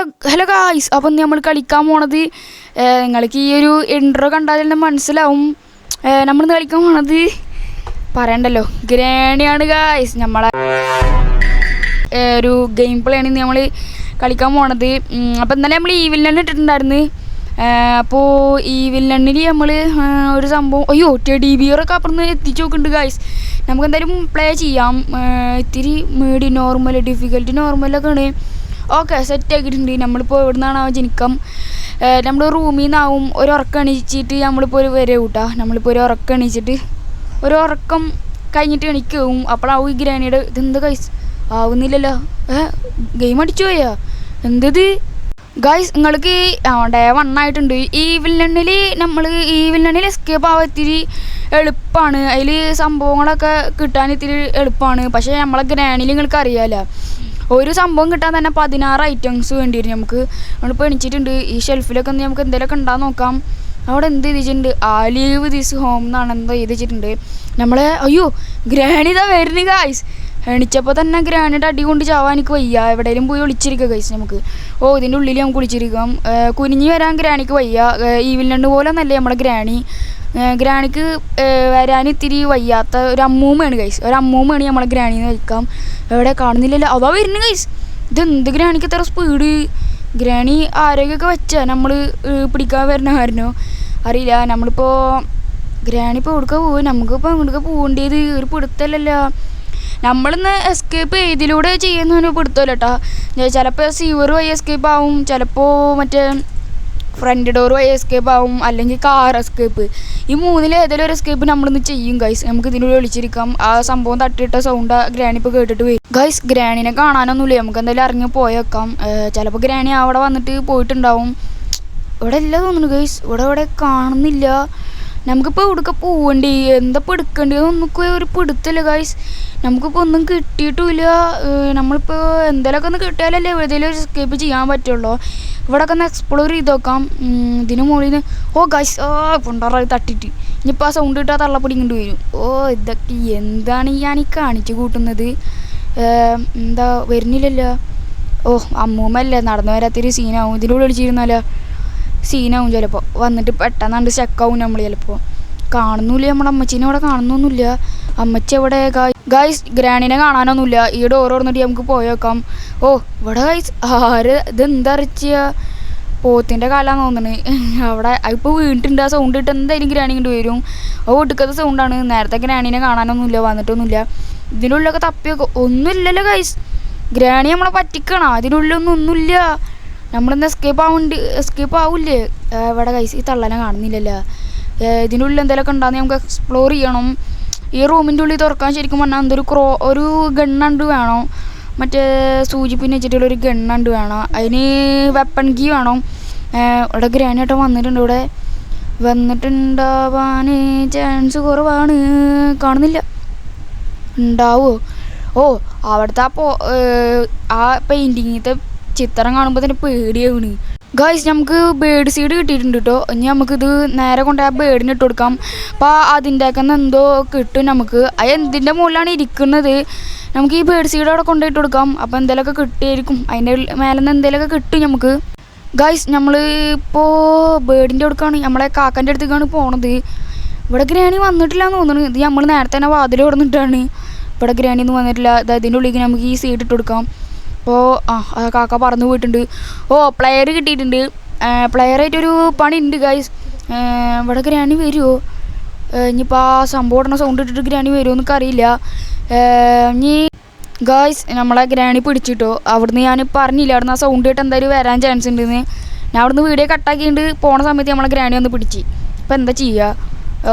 Hello guys, അപ്പം നമ്മൾ കളിക്കാൻ പോണത് നിങ്ങൾക്ക് ഈ ഒരു ഇൻട്രോ കണ്ടാൽ തന്നെ മനസ്സിലാവും. നമ്മളിന്ന് കളിക്കാൻ പോണത് പറയണ്ടല്ലോ, ഗ്രാണിയാണ് ഗായ്സ്. നമ്മളെ ഒരു ഗെയിം പ്ലേ ആണ് നമ്മൾ കളിക്കാൻ പോണത്. അപ്പം ഇന്നലെ നമ്മൾ ഈ വില്ലൻ ഇട്ടിട്ടുണ്ടായിരുന്നു. അപ്പോൾ ഈ വില്ലണിൽ നമ്മൾ ഒരു സംഭവം ടെഡി ബിയറൊക്കെ അപ്പുറത്ത് എത്തിച്ച് നോക്കുന്നുണ്ട് ഗായ്സ്. നമുക്ക് എന്തായാലും പ്ലേ ചെയ്യാം. ഇത്തിരി മീഡിയം നോർമൽ ഡിഫിക്കൽട്ടി നോർമലൊക്കെ ആണ്. ഓക്കെ, സെറ്റ് ആക്കിയിട്ടുണ്ട്. നമ്മളിപ്പോൾ എവിടെ നിന്നാണാവും ജനിക്കാം. നമ്മൾ റൂമിൽ നിന്നാവും ഒരു ഉറക്കം എണീച്ചിട്ട് നമ്മളിപ്പോൾ ഒരു വരെ കൂട്ടാ. നമ്മളിപ്പോൾ ഒരു ഉറക്കം എണീച്ചിട്ട് ഒരു ഉറക്കം കഴിഞ്ഞിട്ട് എണീക്കും. അപ്പോഴാവും ഈ ഗ്രാനിയുടെ ഇതെന്താ ഗൈസ് ആവുന്നില്ലല്ലോ. ഗെയിം അടിച്ചു പോയാ എന്തത് ഗൈസ്? നിങ്ങൾക്ക് ഡേ 1 ആയിട്ടുണ്ട്. ഈ വില്ലണിൽ എസ്കേപ്പ് ആവാൻ ഇത്തിരി എളുപ്പമാണ്. അതിൽ സംഭവങ്ങളൊക്കെ കിട്ടാൻ ഇത്തിരി എളുപ്പമാണ്. പക്ഷേ നമ്മളെ ഗ്രാനിയിൽ നിങ്ങൾക്ക് അറിയാമല്ലോ, ഒരു സംഭവം കിട്ടാൻ തന്നെ 16 ഐറ്റംസ് വേണ്ടി വരും നമുക്ക്. നമ്മളിപ്പോൾ എണിച്ചിട്ടുണ്ട്. ഈ ഷെൽഫിലൊക്കെ നമുക്ക് എന്തെങ്കിലുമൊക്കെ ഉണ്ടാകുന്ന നോക്കാം. അവിടെ എന്ത് എഴുതിച്ചിട്ടുണ്ട്? ലീവ് ദിസ് ഹോം എന്നാണ് എന്തോ എഴുതിച്ചിട്ടുണ്ട്. നമ്മളെ ഗ്രാനി ഇതാ വരുന്നു ഗൈസ്. എണിച്ചപ്പോൾ തന്നെ ഗ്രാനിയുടെ അടി കൊണ്ട് ചാവാൻ എനിക്ക് വയ്യ. എവിടെയെങ്കിലും പോയി ഒളിച്ചിരിക്കുക ഗൈസ് നമുക്ക്. ഇതിൻ്റെ ഉള്ളിൽ നമുക്ക് ഒളിച്ചിരിക്കാം. കുനിഞ്ഞ് വരാൻ ഗ്രാനിക്ക് വയ്യ. ഈ വില്ലണ്ട് പോലെ ഒന്നല്ലേ നമ്മളെ ഗ്രാനി. ഗ്രാനിക്ക് വരാൻ ഇത്തിരി വയ്യാത്ത ഒരു അമ്മൂമ്മയാണ് ഗൈസ്. ഒരു അമ്മൂമ്മയാണ് നമ്മളെ ഗ്രാനിന്ന് വയ്ക്കാം. എവിടെ കാണുന്നില്ലല്ലോ, അതാ വരുന്നു ഗൈസ്. ഇതെന്ത് ഗ്രാനിക്ക് ഇത്ര സ്പീഡ്? ഗ്രാനി ആരോഗ്യമൊക്കെ വെച്ചാൽ നമ്മൾ പിടിക്കാൻ വരുന്ന കാരണോ അറിയില്ല. നമ്മളിപ്പോൾ ഗ്രാനി ഇപ്പോൾ എവിടേക്കാ പോകും? നമുക്കിപ്പോൾ എങ്ങോട്ടൊക്കെ പോകേണ്ടത് ഒരു പിടുത്തല്ലല്ലോ. നമ്മളിന്ന് എസ്കേപ്പ് ഇതിലൂടെ ചെയ്യുന്ന പിടുത്തമല്ല കേട്ടോ. ചിലപ്പോൾ സീവർ വഴി എസ്കേപ്പ് ആവും, ചിലപ്പോൾ മറ്റേ ഫ്രണ്ട് ഡോർ വഴി എസ്കേപ്പ് ആവും, അല്ലെങ്കിൽ കാർ എസ്കേപ്പ്. ഈ മൂന്നിൽ ഏതെങ്കിലും ഒരു എസ്കേപ്പ് നമ്മളിന്ന് ചെയ്യും ഗൈസ്. നമുക്ക് ഇതിനുള്ളിൽ വിളിച്ചിരിക്കാം. ആ സംഭവം തട്ടിയിട്ട സൗണ്ട് ഗ്രാനി ഇപ്പോൾ കേട്ടിട്ട് വരും ഗൈസ്. ഗ്രാനിനെ കാണാനൊന്നുമില്ല, നമുക്ക് എന്തായാലും ഇറങ്ങി പോയേക്കാം. ചിലപ്പോൾ ഗ്രാനി അവിടെ വന്നിട്ട് പോയിട്ടുണ്ടാവും. ഇവിടെ ഇല്ല തോന്നുന്നു ഗൈസ്. ഇവിടെ കാണുന്നില്ല. നമുക്കിപ്പോൾ ഇവിടേക്ക് പോവേണ്ടി എന്താ എടുക്കേണ്ടത് നമുക്ക് ഒരു പിടുത്തല്ല ഗൈസ്. നമുക്കിപ്പോൾ ഒന്നും കിട്ടിയിട്ടുമില്ല. നമ്മളിപ്പോൾ എന്തെങ്കിലുമൊക്കെ ഒന്ന് കിട്ടിയാലല്ലേ ഏതെങ്കിലും ഒരു എസ്കേപ്പ് ചെയ്യാൻ പറ്റുള്ളൂ. ഇവിടെയൊക്കെ ഒന്ന് എക്സ്പ്ലോർ ചെയ്ത് നോക്കാം. ഇതിന് മുകളിൽ നിന്ന് ഗൈസ് പൊണ്ടാറായി തട്ടിട്ട് ഇനിയിപ്പോൾ ആ സൗണ്ട് കിട്ടാൻ തള്ളപ്പിടിക്കേണ്ടി വരും. ഇതൊക്കെ എന്താണ് ഞാൻ ഈ കാണിച്ചു കൂട്ടുന്നത്? എന്താ വരുന്നില്ലല്ലോ. അമ്മൂമ്മല്ലേ നടന്നു വരാത്തൊരു സീനാവും. ഇതിലൂടെ വിളിച്ചിരുന്നാലോ സീനാവും. ചിലപ്പോൾ വന്നിട്ട് പെട്ടെന്നാണ്ട് സ്റ്റക്കാവും നമ്മൾ. ചിലപ്പോൾ കാണുന്നില്ല, നമ്മുടെ അമ്മച്ചീനെ ഇവിടെ കാണുന്നൊന്നുമില്ല. അമ്മച്ചി എവിടെ ഗൈസ്? ഗ്രാനിനെ കാണാനൊന്നുമില്ല. ഈ ഡോർ തുറന്നിട്ട് നമുക്ക് പോയേക്കാം. ഇവിടെ ഗൈസ് ഇതെന്താ അരച്ചിയ പോത്തിൻ്റെ കാലാന്ന് തോന്നുന്നത്. അവിടെ ഇപ്പോൾ വീണിട്ടുണ്ട്. ആ സൗണ്ട് ഇട്ട് എന്തായാലും ഗ്രാനി ഇങ്ങോട്ട് വരും. ഒടുക്കത്തെ സൗണ്ടാണ്. നേരത്തെ ഗ്രാനീനെ കാണാനൊന്നുമില്ല, വന്നിട്ടൊന്നുമില്ല. ഇതിനുള്ളിലൊക്കെ തപ്പിയൊക്കെ ഒന്നുമില്ലല്ലോ ഗൈസ്. ഗ്രാനി നമ്മളെ പറ്റിക്കണം. അതിനുള്ളിലൊന്നുമില്ല. നമ്മളിന്ന് എസ്കേപ്പ് ആവില്ലേ? ഇവിടെ ഗൈസ് ഈ തള്ളനെ കാണുന്നില്ലല്ലോ. ഇതിനുള്ളിൽ എന്തെങ്കിലുമൊക്കെ ഉണ്ടാകുന്ന നമുക്ക് എക്സ്പ്ലോർ ചെയ്യണം. ഈ റൂമിൻ്റെ ഉള്ളിൽ തുറക്കാൻ ശരിക്കും പറഞ്ഞാൽ എന്തൊരു ഒരു ഗണ്ണണ്ട് വേണം. മറ്റേ സൂചിപ്പിന് വെച്ചിട്ടുള്ളൊരു ഗണ്ണണ്ട് വേണം. അതിന് വെപ്പൺ കീ വേണം. ഇവിടെ ഗ്രാനായിട്ട് വന്നിട്ടുണ്ട്. ഇവിടെ വന്നിട്ടുണ്ടാവാൻ ചാൻസ് കുറവാണ്. കാണുന്നില്ല. ഉണ്ടാവുമോ? അവിടുത്തെ ആ പെയിൻറ്റിങ്ങത്തെ ചിത്രം കാണുമ്പോൾ തന്നെ പേടിയാവണ് ഗൈസ്. നമുക്ക് ബേഡ് സീഡ് കിട്ടിയിട്ടുണ്ട് കേട്ടോ. ഇനി നമുക്കിത് നേരെ കൊണ്ട് ആ ബേഡിന് ഇട്ട് കൊടുക്കാം. അപ്പോൾ അതിൻ്റെയൊക്കെ എന്തോ കിട്ടും നമുക്ക്. അത് എന്തിൻ്റെ മുകളിലാണ് ഇരിക്കുന്നത്? നമുക്ക് ഈ ബേഡ് സീഡ് അവിടെ കൊണ്ടുപോയിട്ട് കൊടുക്കാം. അപ്പോൾ എന്തെങ്കിലുമൊക്കെ കിട്ടിയായിരിക്കും. അതിൻ്റെ മേലെ നിന്ന് എന്തെങ്കിലുമൊക്കെ കിട്ടും നമുക്ക് ഗൈസ്. നമ്മൾ ഇപ്പോൾ ബേഡിൻ്റെ അടുക്കാണ്, നമ്മളെ കാക്കൻ്റെ അടുത്തേക്കാണ് പോണത്. ഇവിടെ ഗ്രാനി വന്നിട്ടില്ല എന്ന് തോന്നുന്നു. ഇത് നമ്മൾ നേരത്തെ തന്നെ വാതിൽ തുറന്നിട്ടാണ്. ഇവിടെ ഗ്രാനി ഒന്നും വന്നിട്ടില്ല. അതിൻ്റെ ഉള്ളിലേക്ക് നമുക്ക് ഈ സീഡ് ഇട്ട് കൊടുക്കാം. അപ്പോൾ കാക്ക പറന്ന് പോയിട്ടുണ്ട്. പ്ലെയർ കിട്ടിയിട്ടുണ്ട്. പ്ലെയറായിട്ടൊരു പണി ഉണ്ട് ഗൈസ്. ഇവിടെ ഗ്രാനി വരുമോ? ഇനിയിപ്പോൾ ആ സംഭവം ഇടുന്ന സൗണ്ട് ഇട്ടിട്ട് ഗ്രാനി വരുമോ എന്നൊക്കെ അറിയില്ല. ഇനി ഗൈസ് നമ്മളെ ഗ്രാനി പിടിച്ചിട്ടോ. അവിടുന്ന് ഞാൻ പറഞ്ഞില്ല, അവിടുന്ന് ആ സൗണ്ട് കേട്ട് എന്തായാലും വരാൻ ചാൻസ് ഉണ്ടെന്ന്. ഞാൻ അവിടുന്ന് വീഡിയോ കട്ടാക്കിയിട്ട് പോണ സമയത്ത് നമ്മളെ ഗ്രാനി ഒന്ന് പിടിച്ച്. ഇപ്പോൾ എന്താ ചെയ്യുക?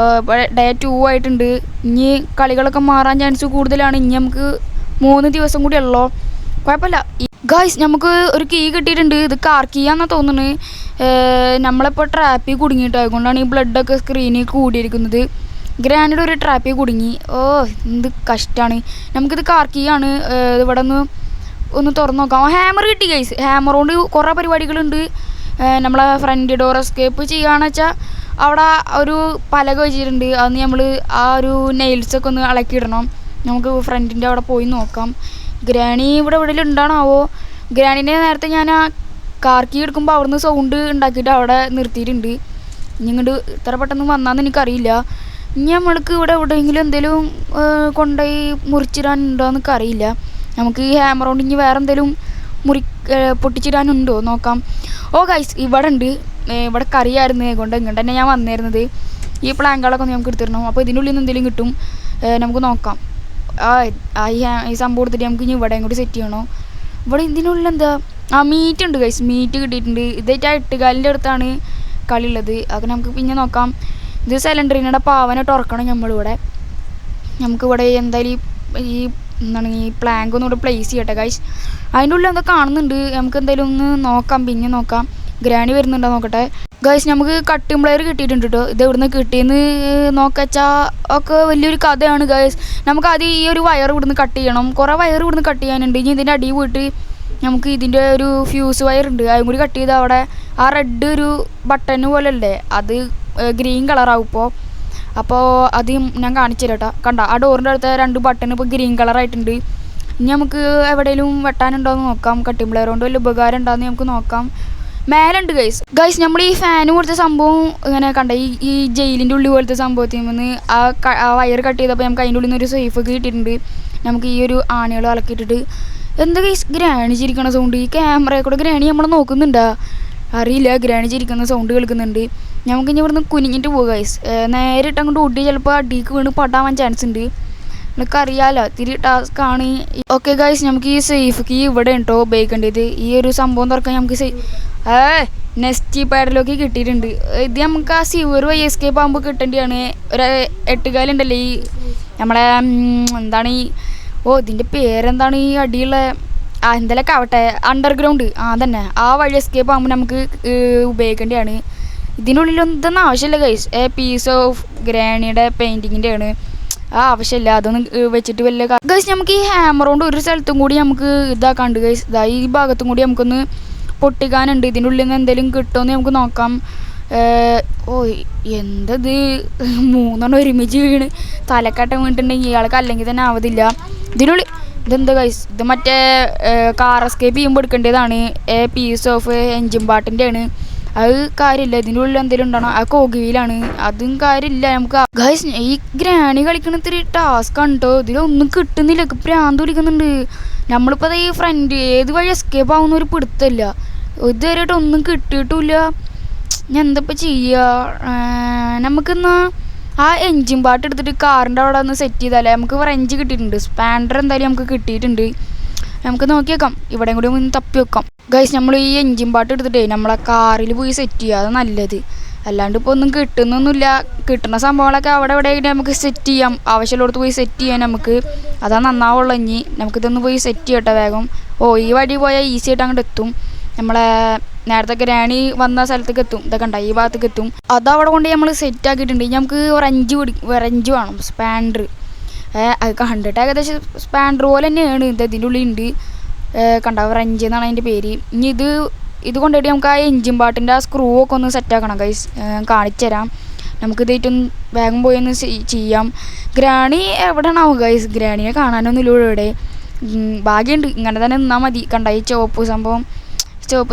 ഡേ 2 ആയിട്ടുണ്ട്. ഇനി കളികളൊക്കെ മാറാൻ ചാൻസ് കൂടുതലാണ്. ഇനി നമുക്ക് 3 ദിവസം കൂടി ഉള്ളൂ. കുഴപ്പമില്ല ഗൈസ്. നമുക്ക് ഒരു കീ കിട്ടിയിട്ടുണ്ട്. ഇത് കാർ കീ ആണെന്നാണ് തോന്നുന്നത്. നമ്മളിപ്പോൾ ട്രാപ്പിൽ കുടുങ്ങിയിട്ടോ. അതുകൊണ്ടാണ് ഈ ബ്ലഡൊക്കെ സ്ക്രീനിൽ കൂടിയിരിക്കുന്നത്. ഗ്രാനിയുടെ ഒരു ട്രാപ്പിൽ കുടുങ്ങി. എന്ത് കഷ്ടമാണ്. നമുക്കിത് കാർ കീ ആണ്. ഇവിടെ ഒന്ന് തുറന്ന് നോക്കാം. ഹാമർ കിട്ടി ഗൈസ്. ഹാമർ കൊണ്ട് കുറേ പരിപാടികളുണ്ട്. നമ്മളെ ഫ്രണ്ട് ഡോർ എസ്കേപ്പ് ചെയ്യുകയാണെന്ന് വെച്ചാൽ അവിടെ ഒരു പലക വെച്ചിട്ടുണ്ട്. അന്ന് നമ്മൾ ആ ഒരു നെയിൽസൊക്കെ ഒന്ന് ഇളക്കിയിടണം. നമുക്ക് ഫ്രണ്ടിൻ്റെ അവിടെ പോയി നോക്കാം. ഗ്രാനി ഇവിടെ എവിടെയെങ്കിലും ഉണ്ടാണാവോ? ഗ്രാനിനെ നേരത്തെ ഞാൻ കാർ കീ എടുക്കുമ്പോൾ അവിടുന്ന് സൗണ്ട് ഉണ്ടാക്കിയിട്ട് അവിടെ നിർത്തിയിട്ടുണ്ട്. ഇങ്ങോട്ട് ഇത്ര പെട്ടെന്ന് വന്നാന്ന് എനിക്കറിയില്ല. ഇനി നമ്മൾക്ക് ഇവിടെ എവിടെയെങ്കിലും എന്തെങ്കിലും കൊണ്ടുപോയി മുറിച്ചിടാനുണ്ടോ എന്നൊക്കെ അറിയില്ല. നമുക്ക് ഈ ഹാമർ കൊണ്ട് ഇനി വേറെ എന്തെങ്കിലും പൊട്ടിച്ചിടാനുണ്ടോ നോക്കാം. ഓ ഗൈസ് ഇവിടെ ഉണ്ട്. ഇവിടെ കറിയായിരുന്നു കൊണ്ട് ഇങ്ങോട്ട് തന്നെ ഞാൻ വന്നിരുന്നത്. ഈ പ്ലാങ്കുകളൊക്കെ ഒന്ന് നമുക്ക് എടുത്തിടണം. അപ്പോൾ ഇതിൻ്റെ ഉള്ളിൽ നിന്ന് എന്തെങ്കിലും കിട്ടും, നമുക്ക് നോക്കാം. ഈ സംഭവം എടുത്തിട്ട് നമുക്ക് ഇനി ഇവിടെയും കൂടി സെറ്റ് ചെയ്യണോ. ഇവിടെ ഇതിനുള്ളിൽ എന്താ മീറ്റ് ഉണ്ട് ഗൈസ്, മീറ്റ് കിട്ടിയിട്ടുണ്ട്. ഇതായിട്ട് 8 അടുത്താണ് കളി ഉള്ളത്. അത് നമുക്ക് പിന്നെ നോക്കാം. ഇത് സിലിണ്ടറിനയുടെ പാവനെ തുറക്കണം നമ്മളിവിടെ. നമുക്കിവിടെ എന്തായാലും ഈ എന്താണ് ഈ പ്ലാങ്ക് ഒന്നും ഇവിടെ പ്ലേസ് ചെയ്യട്ടെ ഗൈസ്. അതിൻ്റെ ഉള്ളിൽ എന്താ കാണുന്നുണ്ട്, നമുക്ക് എന്തായാലും ഒന്ന് നോക്കാം, പിന്നെ നോക്കാം. ഗ്രാണി വരുന്നുണ്ടോ നോക്കട്ടെ ഗൈസ്. നമുക്ക് കട്ടിംഗ് പ്ലെയർ കിട്ടിയിട്ടുണ്ട് കേട്ടോ. ഇത് എവിടുന്ന് കിട്ടിയെന്ന് നോക്കച്ചാൽ ഒക്കെ വലിയൊരു കഥയാണ് ഗൈസ്. നമുക്ക് ആദ്യം ഈ ഒരു വയർ ഇവിടുന്ന് കട്ട് ചെയ്യണം. കുറേ വയർ ഇവിടുന്ന് കട്ട് ചെയ്യാനുണ്ട്. ഇനി ഇതിൻ്റെ അടിയിൽ പോയിട്ട് നമുക്ക് ഇതിൻ്റെ ഒരു ഫ്യൂസ് വയർ ഉണ്ട്, അതും കൂടി കട്ട് ചെയ്ത് അവിടെ ആ റെഡ് ഒരു ബട്ടൺ പോലെ അല്ലേ, അത് ഗ്രീൻ കളറാവും ഇപ്പോൾ. അപ്പോൾ അത് ഞാൻ കാണിച്ചു തരാം കേട്ടോ. കണ്ട ആ ഡോറിൻ്റെ അടുത്ത 2 ബട്ടൺ ഇപ്പോൾ ഗ്രീൻ കളറായിട്ടുണ്ട്. ഇനി നമുക്ക് എവിടെയെങ്കിലും വെട്ടാനുണ്ടോ എന്ന് നോക്കാം. കട്ടിംഗ് പ്ലെയർ കൊണ്ട് വലിയ ഉപകാരം ഉണ്ടാകുന്ന നമുക്ക് നോക്കാം. മേലുണ്ട് ഗൈസ് നമ്മൾ ഈ ഫാന് പോലത്തെ സംഭവം ഇങ്ങനെ കണ്ട ഈ ജയിലിൻ്റെ ഉള്ളിൽ പോലത്തെ സംഭവത്തിൽ നിന്ന് ആ വയർ കട്ട് ചെയ്തപ്പോൾ നമുക്ക് അതിൻ്റെ ഉള്ളിൽ നിന്ന് ഒരു സേഫ് ഒക്കെ കിട്ടിയിട്ടുണ്ട്. നമുക്ക് ഈ ഒരു ആണികൾ ഇളക്കിയിട്ടിട്ട് എന്താ ഗൈസ് ഗ്രാണി ചിരിക്കണ സൗണ്ട്. ഈ ക്യാമറയിൽ കൂടെ ഗ്രാണി നമ്മൾ നോക്കുന്നുണ്ടോ അറിയില്ല. ഗ്രാണി ചിരിക്കുന്ന സൗണ്ട് കേൾക്കുന്നുണ്ട്. നമുക്ക് ഇനി ഇവിടുന്ന് കുനിഞ്ഞിട്ട് പോകുക ഗൈസ്. നേരിട്ട് അങ്ങോട്ട് ഓടി ചിലപ്പോൾ അടിക്ക് വീണ് പടാവാൻ ചാൻസ് ഉണ്ട്. നിങ്ങൾക്ക് അറിയാമല്ലോ ഇത്തിരി ടാസ്ക് ആണ്. ഓക്കെ ഗൈസ് നമുക്ക് ഈ സേഫ് കീ ഇവിടെ ഉണ്ടോ ഉപയോഗിക്കേണ്ടത്. ഈ ഒരു സംഭവം തുറക്കാൻ നമുക്ക് നെസ്റ്റ് പാഡിലൊക്കെ കിട്ടിയിട്ടുണ്ട്. ഇത് നമുക്ക് ആ സിവർ വഴി എസ്കേപ്പ് ആകുമ്പോൾ കിട്ടേണ്ടതാണ്. ഒരു 8 ഉണ്ടല്ലോ ഈ നമ്മളെ എന്താണ് ഈ ഇതിൻ്റെ പേരെന്താണ് ഈ അടിയുള്ള എന്തെങ്കിലുമൊക്കെ ആവട്ടെ അണ്ടർഗ്രൗണ്ട് തന്നെ ആ വഴി എസ്കേപ്പ് ആകുമ്പോൾ നമുക്ക് ഉപയോഗിക്കേണ്ടതാണ്. ഇതിനുള്ളിലൊന്നും ഇതൊന്നും ആവശ്യമില്ല ഗൈസ്. പീസ് ഓഫ് ഗ്രാണിയുടെ പെയിൻറ്റിങ്ങിൻ്റെ ആണ്, ആവശ്യമില്ല. അതൊന്നും വെച്ചിട്ട് വലിയ ഗൈസ്. നമുക്ക് ഈ ഹാമർ കൊണ്ട് ഒരു സ്ഥലത്തും കൂടി നമുക്ക് ഇതാക്കാണ്ട് ഗൈസ്. ഈ ഭാഗത്തും കൂടി നമുക്കൊന്ന് പൊട്ടിക്കാനുണ്ട്. ഇതിൻ്റെ ഉള്ളിൽ നിന്ന് എന്തെങ്കിലും കിട്ടുമെന്ന് നമുക്ക് നോക്കാം. എന്തത് 3 ഒരുമിച്ച് വീണ് തലക്കട്ടം വീണിട്ടുണ്ടെങ്കിൽ ഇയാൾക്ക് അല്ലെങ്കിൽ തന്നെ ആവതില്ല. ഇതിനുള്ളിൽ ഇതെന്താ ഗൈസ്, ഇത് മറ്റേ കാർ എസ്കേപ്പ് ചെയ്യുമ്പോൾ എടുക്കേണ്ടതാണ്. പീസ് ഓഫ് എൻജിൻ പാർട്ടിൻ്റെ ആണ്. അത് കാര്യമില്ല. ഇതിൻ്റെ ഉള്ളിൽ എന്തെങ്കിലും ഉണ്ടാണോ, ആ കോഗിയിലാണ്, അതും കാര്യമില്ല. നമുക്ക് ഗൈസ് ഈ ഗ്രാണി കളിക്കണ ഇത്തിരി ടാസ്ക് ആണ് കേട്ടോ. ഇതിലൊന്നും കിട്ടുന്നില്ല, പ്രാന്ത് പിടിക്കുന്നുണ്ട്. നമ്മളിപ്പോൾ ഈ ഫ്രണ്ട് ഏത് വഴി എസ്കേപ്പ് ആവുന്ന ഒരു പിടുത്തമില്ല. ഇതുവരെയായിട്ട് ഒന്നും കിട്ടിയിട്ടില്ല. ഞാൻ എന്തപ്പോൾ ചെയ്യുക. നമുക്കെന്നാ ആ എൻജിൻ പാർട്ട് എടുത്തിട്ട് കാറിൻ്റെ അവിടെ ഒന്ന് സെറ്റ് ചെയ്താലേ. നമുക്ക് റെഞ്ച് കിട്ടിയിട്ടുണ്ട്, സ്പാൻഡർ എന്തായാലും നമുക്ക് കിട്ടിയിട്ടുണ്ട്. നമുക്ക് നോക്കിയേക്കാം, ഇവിടെയും കൂടി ഒന്ന് തപ്പി വെക്കാം ഗൈസ്. നമ്മൾ ഈ എൻജിൻ പാർട്ട് എടുത്തിട്ടേ നമ്മളെ കാറിൽ പോയി സെറ്റ് ചെയ്യുക, അത് നല്ലത്. അല്ലാണ്ട് ഇപ്പോൾ ഒന്നും കിട്ടുന്നൊന്നുമില്ല. കിട്ടുന്ന സംഭവങ്ങളൊക്കെ അവിടെ ഇവിടെ നമുക്ക് സെറ്റ് ചെയ്യാം. ആവശ്യമുള്ളടത്ത് പോയി സെറ്റ് ചെയ്യാൻ നമുക്ക് അതാ നന്നാവുള്ളൂ. ഇനി നമുക്കിതൊന്ന് പോയി സെറ്റ് ചെയ്യട്ടെ വേഗം. ഈ വഴി പോയാൽ ഈസി ആയിട്ട് അങ്ങോട്ട് എത്തും. നമ്മളെ നേരത്തെ ഗ്രാണി വന്ന സ്ഥലത്തേക്ക് എത്തും. ഇതൊക്കെ ഉണ്ടായി ഈ ഭാഗത്തേക്ക് എത്തും. അതവിടെ കൊണ്ട് നമ്മൾ സെറ്റ് ആക്കിയിട്ടുണ്ട്. നമുക്ക് റെഞ്ച് വേണം, സ്പാൻഡർ. അത് കണ്ടിട്ട് ഏകദേശം സ്പാൻഡർ പോലെ തന്നെയാണ്. ഇതിൻ്റെ ഉള്ളിലുണ്ട് കണ്ട, റെഞ്ച് എന്നാണ് അതിൻ്റെ പേര്. ഇനി ഇത് കൊണ്ടുപോയിട്ട് നമുക്ക് ആ എൻജിൻ പാർട്ടിൻ്റെ ആ സ്ക്രൂ ഒക്കെ ഒന്ന് സെറ്റാക്കണം ഗൈസ്. കാണിച്ചു തരാം. നമുക്ക് ഇതായിട്ടൊന്ന് വേഗം പോയി ഒന്ന് ചെയ്യാം. ഗ്രാണി എവിടെയാണാവും ഗൈസ്, ഗ്രാണിയെ കാണാനൊന്നുമില്ല ഇവിടെ. ഭാഗ്യമുണ്ട്, ഇങ്ങനെ തന്നെ നിന്നാൽ മതി. കണ്ട ഈ ചുവപ്പ്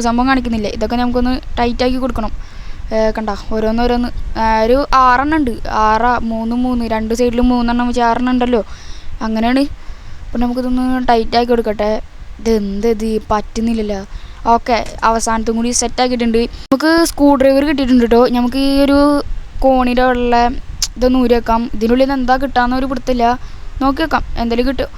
സംഭവം കാണിക്കുന്നില്ലേ, ഇതൊക്കെ നമുക്കൊന്ന് ടൈറ്റാക്കി കൊടുക്കണം. കണ്ട ഓരോന്ന് ഒരു 6 എണ്ണം ഉണ്ട്. 3 2 സൈഡിലും 3 എണ്ണം വെച്ച് 6 എണ്ണം ഉണ്ടല്ലോ. അങ്ങനെയാണ്. അപ്പം നമുക്കിതൊന്ന് ടൈറ്റാക്കി കൊടുക്കട്ടെ. ഇതെന്തത് പറ്റുന്നില്ലല്ലോ. ഓക്കെ, അവസാനത്തും കൂടി സെറ്റാക്കിയിട്ടുണ്ട്. നമുക്ക് സ്ക്രൂ ഡ്രൈവർ കിട്ടിയിട്ടുണ്ട് കേട്ടോ. നമുക്ക് ഈ ഒരു കോണിയുടെ ഉള്ള ഇതൊന്ന് ഊരി വെക്കാം. ഇതിനുള്ളിൽ നിന്ന് എന്താ കിട്ടാമെന്ന് പിടുത്തില്ല. നോക്കി വെക്കാം എന്തെങ്കിലും കിട്ടും.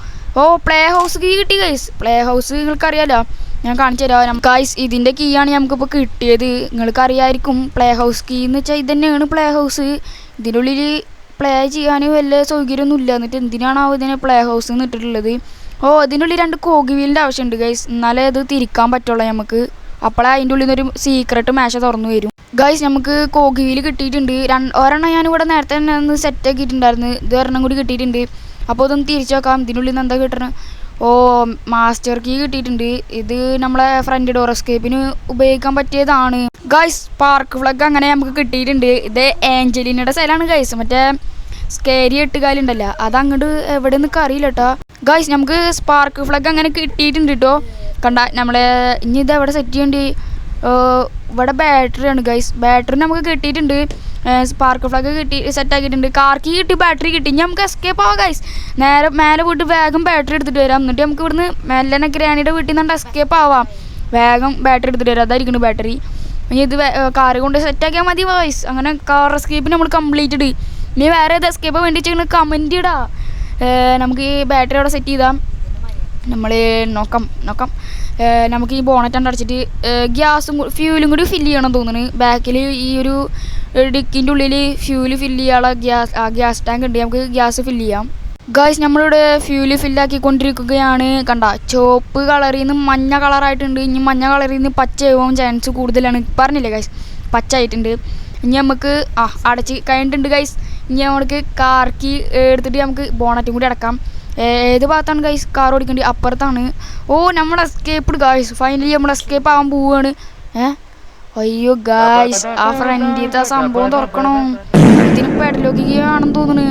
പ്ലേ ഹൗസ് കീ കിട്ടി ഗൈസ്. പ്ലേ ഹൗസ് നിങ്ങൾക്കറിയാലോ, ഞാൻ കാണിച്ചു തരാം. ഗൈസ് ഇതിൻ്റെ കീ ആണ് നമുക്കിപ്പോൾ കിട്ടിയത്. നിങ്ങൾക്കറിയായിരിക്കും പ്ലേ ഹൗസ് കീ എന്ന് വെച്ചാൽ ഇതന്നെയാണ് പ്ലേ ഹൗസ്. ഇതിനുള്ളിൽ പ്ലേ ചെയ്യാൻ വല്ല സൗകര്യമൊന്നുമില്ല. എന്നിട്ട് എന്തിനാണാവോ ഇതിനെ പ്ലേ ഹൗസ് എന്ന് ഇട്ടിട്ടുള്ളത്. ഇതിനുള്ളിൽ 2 കോഗി വീലിൻ്റെ ആവശ്യമുണ്ട് ഗൈസ്. എന്നാലേ അത് തിരിക്കാൻ പറ്റുള്ളൂ നമുക്ക്. അപ്പോഴേ അതിൻ്റെ ഉള്ളിൽ നിന്നൊരു സീക്രട്ട് മേശ തുറന്നു വരും ഗൈസ്. നമുക്ക് കോഗി വീല് കിട്ടിയിട്ടുണ്ട്. ഒരെണ്ണം ഞാനിവിടെ നേരത്തെ തന്നെ ഒന്ന് സെറ്റാക്കിയിട്ടുണ്ടായിരുന്നു. ഇത് ഒരെണ്ണം കൂടി കിട്ടിയിട്ടുണ്ട്. അപ്പോൾ ഇതൊന്ന് തിരിച്ചു വെക്കാം. ഇതിനുള്ളിൽ നിന്ന് എന്താ കിട്ടണം. മാസ്റ്റർ കീ കിട്ടിയിട്ടുണ്ട്. ഇത് നമ്മളെ ഫ്രണ്ട് ഡോർ എസ്കേപ്പിന് ഉപയോഗിക്കാൻ പറ്റിയതാണ് ഗൈസ്. സ്പാർക്ക് ഫ്ലഗ് അങ്ങനെ നമുക്ക് കിട്ടിയിട്ടുണ്ട്. ഇത് ഏഞ്ചലിനയുടെ സ്ഥലമാണ് ഗൈസ്. മറ്റേ സ്കേരി 8 കാലുണ്ടല്ലോ, അത് അങ്ങോട്ട് എവിടെ നിന്നൊക്കെ അറിയില്ല കേട്ടോ ഗൈസ്. നമുക്ക് സ്പാർക്ക് ഫ്ലഗ് അങ്ങനെ കിട്ടിയിട്ടുണ്ട് കേട്ടോ. കണ്ട നമ്മളെ ഇനി ഇത് എവിടെ സെറ്റ് ചെയ്യേണ്ടി. ഇവിടെ ബാറ്ററിയാണ് ഗൈസ്. ബാറ്ററി നമുക്ക് കിട്ടിയിട്ടുണ്ട്. സ്പാർക്ക് ഫ്ലാഗ് കിട്ടി, സെറ്റാക്കിയിട്ടുണ്ട്. കാർ കീ കിട്ടി, ബാറ്ററി കിട്ടി. ഇനി നമുക്ക് എസ്കേപ്പ് ആവാം ഗൈസ്. നേരെ മേലെ പോയിട്ട് വേഗം ബാറ്ററി എടുത്തിട്ട് വരാം. എന്നിട്ട് നമുക്ക് ഇവിടുന്ന് മെല്ലനെ ഗ്രാനിയുടെ വീട്ടിൽ നിന്നുകൊണ്ട് എസ്കേപ്പ് ആവാം. വേഗം ബാറ്ററി എടുത്തിട്ട് വരാം. അതായിരിക്കുന്നു ബാറ്ററി. ഇനി ഇത് കാറ് കൊണ്ട് സെറ്റാക്കിയാൽ മതി ഗൈസ്. അങ്ങനെ കാർ എസ്കേപ്പ് നമ്മൾ കംപ്ലീറ്റഡ്. ഇനി വേറെ ഏത് എസ്കേപ്പ് വേണ്ടി വെച്ചാൽ കമൻറ്റ് ഇടാ. നമുക്ക് ഈ ബാറ്ററി അവിടെ സെറ്റ് ചെയ്താൽ നമ്മൾ നോക്കാം. നമുക്ക് ഈ ബോണറ്റ് അടച്ചിട്ട് ഗ്യാസും ഫ്യൂലും കൂടി ഫില്ല് ചെയ്യണം തോന്നുന്നു. ബാക്കിൽ ഈ ഒരു ഡിക്കിൻ്റെ ഉള്ളിൽ ഫ്യൂല് ഫില്ല് ചെയ്യാനുള്ള ഗ്യാസ് ടാങ്ക് ഉണ്ട്. നമുക്ക് ഗ്യാസ് ഫില്ല് ചെയ്യാം ഗൈസ്. നമ്മളിവിടെ ഫ്യൂല് ഫില്ലാക്കിക്കൊണ്ടിരിക്കുകയാണ്. കണ്ട, ചുവപ്പ് കളറിൽ നിന്ന് മഞ്ഞ കളറായിട്ടുണ്ട്. ഇനി മഞ്ഞ കളറിൽ നിന്ന് പച്ചയാവാൻ ചാൻസ് കൂടുതലാണ്. പറഞ്ഞില്ലേ ഗൈസ്, പച്ച ആയിട്ടുണ്ട്. ഇനി നമുക്ക് അടച്ച് കഴിഞ്ഞിട്ടുണ്ട് ഗൈസ്. ഇനി നമുക്ക് കാർക്കി എടുത്തിട്ട് നമുക്ക് ബോണറ്റും കൂടി അടക്കാം. ഏത് ഭാഗത്താണ് ഗൈസ് കാർ ഓടിക്കേണ്ടത്? അപ്പുറത്താണ്. നമ്മുടെ എസ്കേപ്പ് ഗൈസ്. ഫൈനലി നമ്മൾ എസ്കേപ്പ് ആവാൻ പോവുകയാണ്. അയ്യോ ഗൈസ്, ആ ഫ്രണ്ടിലത്തെ സംഭവം തുറക്കണോ? ഇതിന് പെടലോക്ക് ആണെന്ന് തോന്നുന്നു.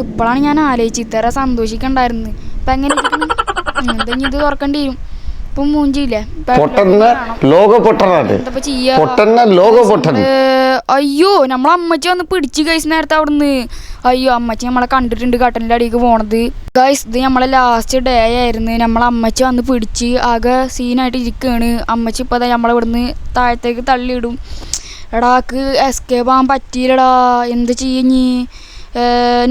ഇപ്പോഴാണ് ഞാൻ ആലോചിച്ച് ഇത്ര സന്തോഷിക്കണ്ടായിരുന്നു. ഇപ്പം എങ്ങനെ എന്തെങ്കിലും ഇത് തുറക്കേണ്ടി വരും. ഇപ്പം മൂഞ്ചിയില്ലേ? എന്താ ചെയ്യാ? അയ്യോ, നമ്മളമ്മച്ചി വന്ന് പിടിച്ച് ഗൈസ് നേരത്തെ അവിടുന്ന്. അയ്യോ, അമ്മച്ചി നമ്മളെ കണ്ടിട്ടുണ്ട് കട്ടലിൻ്റെ അടിയിലേക്ക് പോണത് ഗൈസ്. ഇത് നമ്മളെ ലാസ്റ്റ് ഡേ ആയിരുന്നു. നമ്മളമ്മച്ചി വന്ന് പിടിച്ച് ആകെ സീനായിട്ട് ഇരിക്കുകയാണ്. അമ്മച്ചി ഇപ്പോൾ നമ്മളെ ഇവിടുന്ന് താഴത്തേക്ക് തള്ളിയിടും. എടാക്ക് എസ്കേപ്പ് ആവാൻ പറ്റിയില്ലടാ. എന്ത് ചെയ്യഞ്ഞി?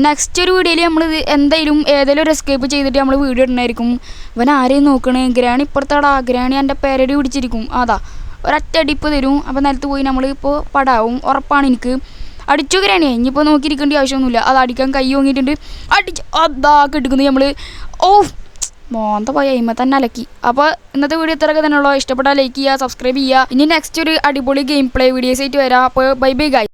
നെക്സ്റ്റ് ഒരു വീഡിയോയിൽ നമ്മൾ എന്തായാലും ഏതെങ്കിലും ഒരു എസ്കേപ്പ് ചെയ്തിട്ട് നമ്മൾ വീഡിയോ ഇടണമായിരിക്കും. ഇവൻ ആരെയും നോക്കണേ? ഗ്രാണി ഇപ്പുറത്താടാ. ഗ്രാണി എൻ്റെ പേരടി പിടിച്ചിരിക്കും. അതാ ഒരറ്റടിപ്പ് തരും. അപ്പോൾ നിലത്ത് പോയി നമ്മൾ ഇപ്പോൾ പടാവും. ഉറപ്പാണ് എനിക്ക്. അടിച്ചു ഗ്രാണിയെ. ഇനിയിപ്പോൾ നോക്കിയിരിക്കേണ്ട ആവശ്യമൊന്നുമില്ല. അത് അടിക്കാൻ കൈ ഓങ്ങിയിട്ടുണ്ട്. അടിച്ച് അതാ കിട്ടുന്നത് നമ്മൾ. മോന്ത പോയി അയിമ തന്നെ അലക്കി. അപ്പോൾ ഇന്നത്തെ വീഡിയോ ഇത്രയൊക്കെ തന്നെയുള്ളൂ. ഇഷ്ടപ്പെട്ടാൽ ലൈക്ക് ചെയ്യുക, സബ്സ്ക്രൈബ് ചെയ്യുക. ഇനി നെക്സ്റ്റ് ഒരു അടിപൊളി ഗെയിം പ്ലേ വീഡിയോസ് ആയിട്ട് വരാം. അപ്പോൾ ബൈ ബൈ ഗൈസ്.